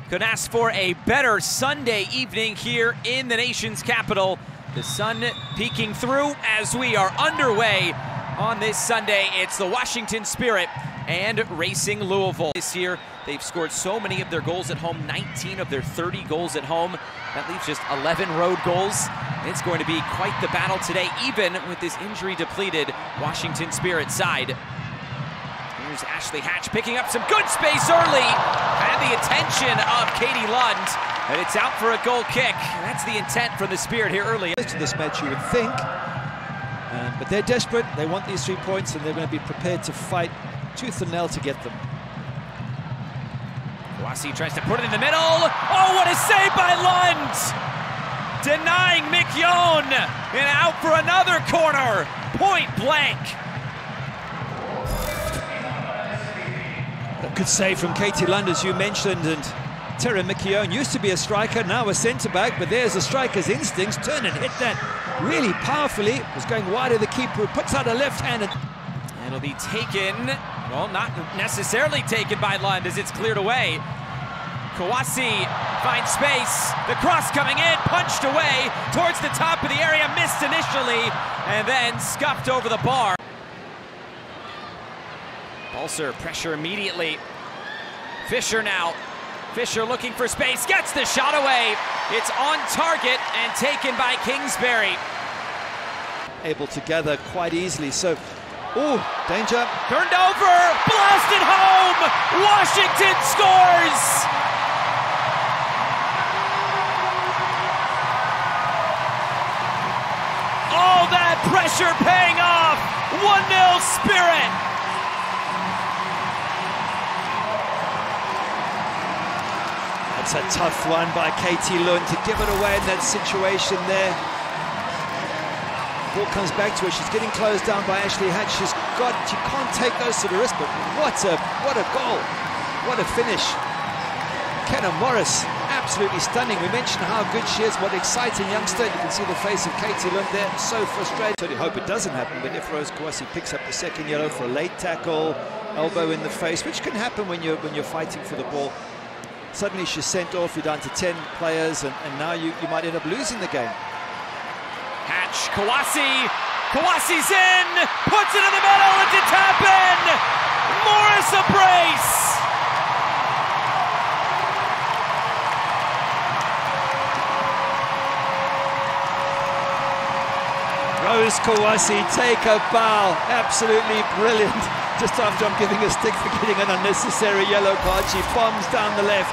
Couldn't ask for a better Sunday evening here in the nation's capital. The sun peeking through as we are underway on this Sunday. It's the Washington Spirit and Racing Louisville. This year, they've scored so many of their goals at home, 19 of their 30 goals at home. That leaves just 11 road goals. It's going to be quite the battle today, even with this injury-depleted Washington Spirit side. Here's Ashley Hatch picking up some good space early. Had the attention of Katie Lund, and it's out for a goal kick. That's the intent from the Spirit here early. To this match, you would think, but they're desperate. They want these 3 points, and they're going to be prepared to fight tooth and nail to get them. Kawasi tries to put it in the middle. Oh, what a save by Lund! Denying McYown, and out for another corner. Point blank. A good save from Katie Lund, as you mentioned, and Tara McKeown used to be a striker, now a centre-back, but there's a striker's instincts. Turn and hit that really powerfully. It was going wide of the keeper, who puts out a left-handed. And it'll be taken, well, not necessarily taken by Lund as it's cleared away. Kawasi finds space, the cross coming in, punched away towards the top of the area, missed initially, and then scuffed over the bar. Balser, pressure immediately. Fisher now. Fisher looking for space, gets the shot away. It's on target and taken by Kingsbury. Able to gather quite easily, so, oh, danger. Turned over, blasted home! Washington scores! All that pressure paying off! 1-0 Spirit! It's a tough one by Katie Lund to give it away in that situation there. Ball comes back to her. She's getting closed down by Ashley Hatch. She can't take those to the wrist, but what a goal. What a finish. Kenna Morris, absolutely stunning. We mentioned how good she is, what exciting youngster. You can see the face of Katie Lund there, so frustrated. I hope it doesn't happen, but if Rose Kawasi picks up the second yellow for a late tackle, elbow in the face, which can happen when you're fighting for the ball. Suddenly she's sent off, you're down to 10 players, and now you might end up losing the game. Hatch, Kawasi's in, puts it in the middle, and to tap in, Morris a brace. Rose Kawasi, take a bow, absolutely brilliant. Just after I'm giving a stick for getting an unnecessary yellow card, she bombs down the left.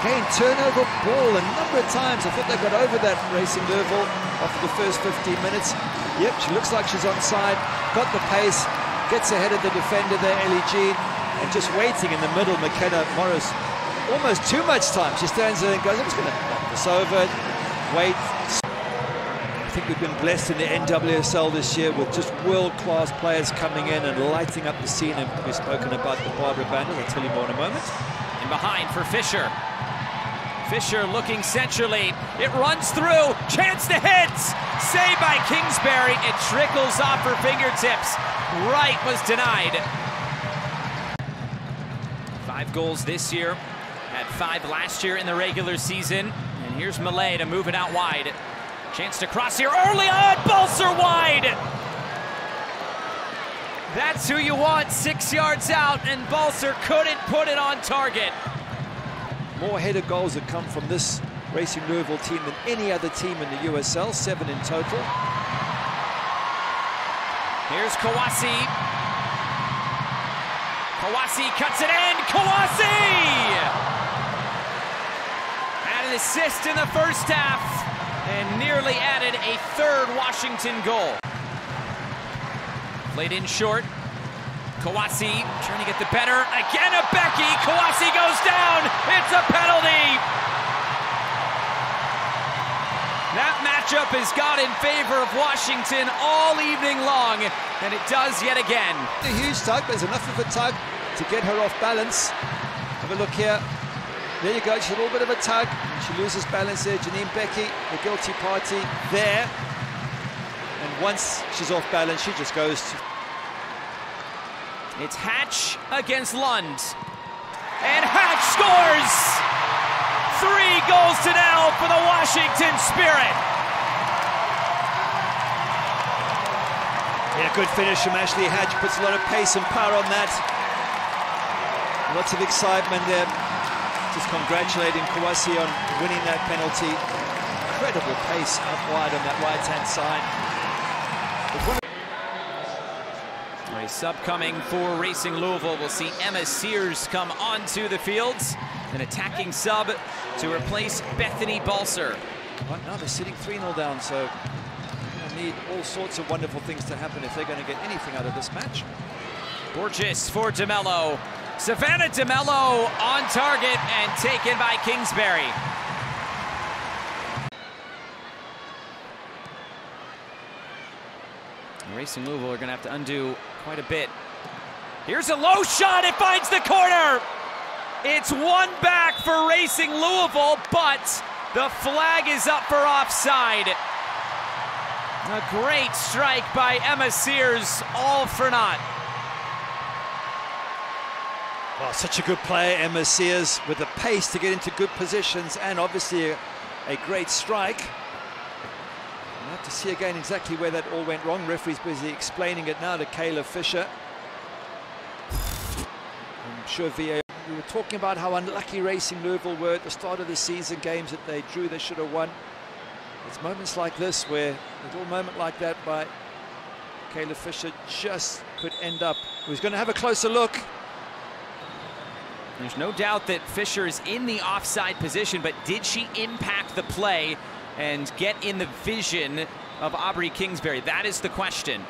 Again, turnover ball a number of times. I thought they got over that Racing Louisville after the first 15 minutes. Yep, she looks like she's onside, got the pace, gets ahead of the defender there, Ellie Jean, and just waiting in the middle, McKenna Morris. Almost too much time. She stands there and goes, I'm just going to knock this over, wait. I think we've been blessed in the NWSL this year with just world-class players coming in and lighting up the scene, and we've spoken about the Barbara Banners. I'll tell you more in a moment. In behind for Fisher. Fisher looking centrally. It runs through. Chance to hit. Saved by Kingsbury. It trickles off her fingertips. Right was denied. 5 goals this year. Had 5 last year in the regular season. And here's Malay to move it out wide. Chance to cross here early on, Balser wide. That's who you want, 6 yards out, and Balser couldn't put it on target. More header goals that come from this Racing Louisville team than any other team in the USL, 7 in total. Here's Kawasi. Kawasi cuts it in, Kawasi! Had an assist in the first half. And nearly added a 3rd Washington goal. Played in short. Kawasi trying to get the better. Again a Becky. Kawasi goes down. It's a penalty. That matchup has got in favor of Washington all evening long, and it does yet again. A huge tug. There's enough of a tug to get her off balance. Have a look here. There you go, she's a little bit of a tug. She loses balance there. Janine Becky, the guilty party there. And once she's off balance, she just goes to... It's Hatch against Lund. And Hatch scores! personnel for the Washington Spirit. Yeah, good finish from Ashley Hatch. Puts a lot of pace and power on that. Lots of excitement there. Just congratulating Kawasi on winning that penalty. Incredible pace up wide on that right-hand side. A sub coming for Racing Louisville. We'll see Emma Sears come onto the fields. An attacking sub to replace Bethany Balser. Right now they're sitting 3-0 down, so they need all sorts of wonderful things to happen if they're going to get anything out of this match. Borges for DeMello. Savannah DeMello on target and taken by Kingsbury. Racing Louisville are going to have to undo quite a bit. Here's a low shot, it finds the corner! It's one back for Racing Louisville, but the flag is up for offside. A great strike by Emma Sears, all for naught. Oh, such a good player, Emma Sears, with the pace to get into good positions and obviously a great strike. We'll have to see again exactly where that all went wrong. Referee's busy explaining it now to Kayla Fisher. I'm sure VAR. We were talking about how unlucky Racing Louisville were at the start of the season. Games that they drew, they should have won. It's moments like this where a little moment like that by Kayla Fisher just could end up. Who's going to have a closer look. There's no doubt that Fisher is in the offside position, but did she impact the play and get in the vision of Aubrey Kingsbury? That is the question.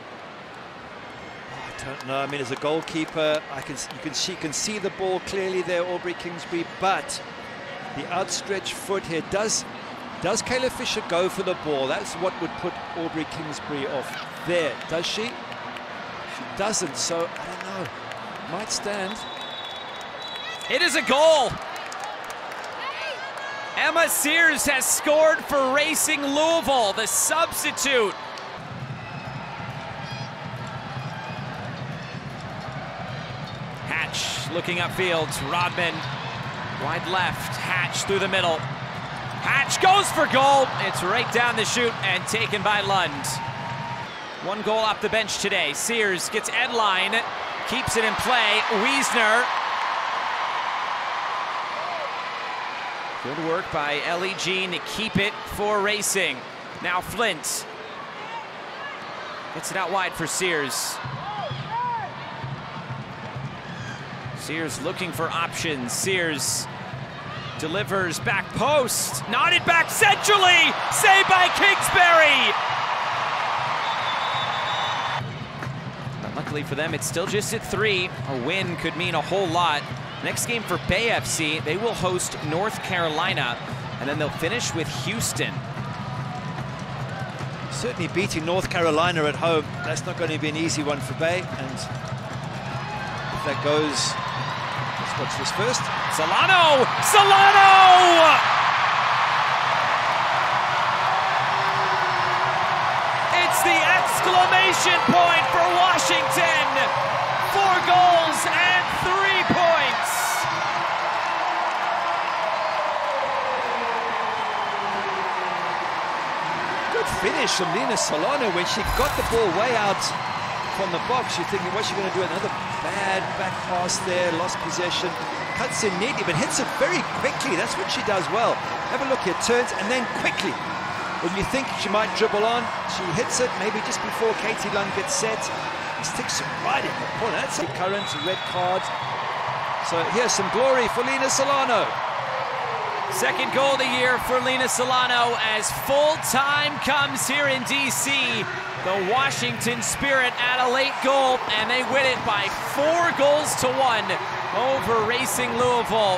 I don't know. I mean, as a goalkeeper, she can see the ball clearly there, Aubrey Kingsbury, but the outstretched foot here, does Kayla Fisher go for the ball? That's what would put Aubrey Kingsbury off there. Does she? She doesn't, so I don't know. Might stand. It is a goal. Emma Sears has scored for Racing Louisville, the substitute. Hatch looking upfield. Rodman wide left. Hatch through the middle. Hatch goes for goal. It's right down the chute and taken by Lund. One goal off the bench today. Sears gets Edline, keeps it in play. Wiesner. Good work by Ellie Jean to keep it for Racing. Now Flint gets it out wide for Sears. Sears looking for options. Sears delivers back post. Nodded back centrally. Saved by Kingsbury. But luckily for them, it's still just at 3. A win could mean a whole lot. Next game for Bay FC, they will host North Carolina, and then they'll finish with Houston. Certainly beating North Carolina at home, that's not going to be an easy one for Bay, and if that goes, let's watch this first. Solano! Solano! It's the exclamation point for Washington! 4 goals and 3 points! Good finish from Lena Solano when she got the ball way out from the box. You're thinking, what's she going to do? Another bad back pass there, lost possession. Cuts in neatly, but hits it very quickly. That's what she does well. Have a look here, turns and then quickly. When you think she might dribble on, she hits it maybe just before Katie Lund gets set. Sticks it right in the corner. That's a current red card. So here's some glory for Lena Solano. Second goal of the year for Lena Solano as full time comes here in DC. The Washington Spirit at a late goal, and they win it by 4 goals to 1 over Racing Louisville.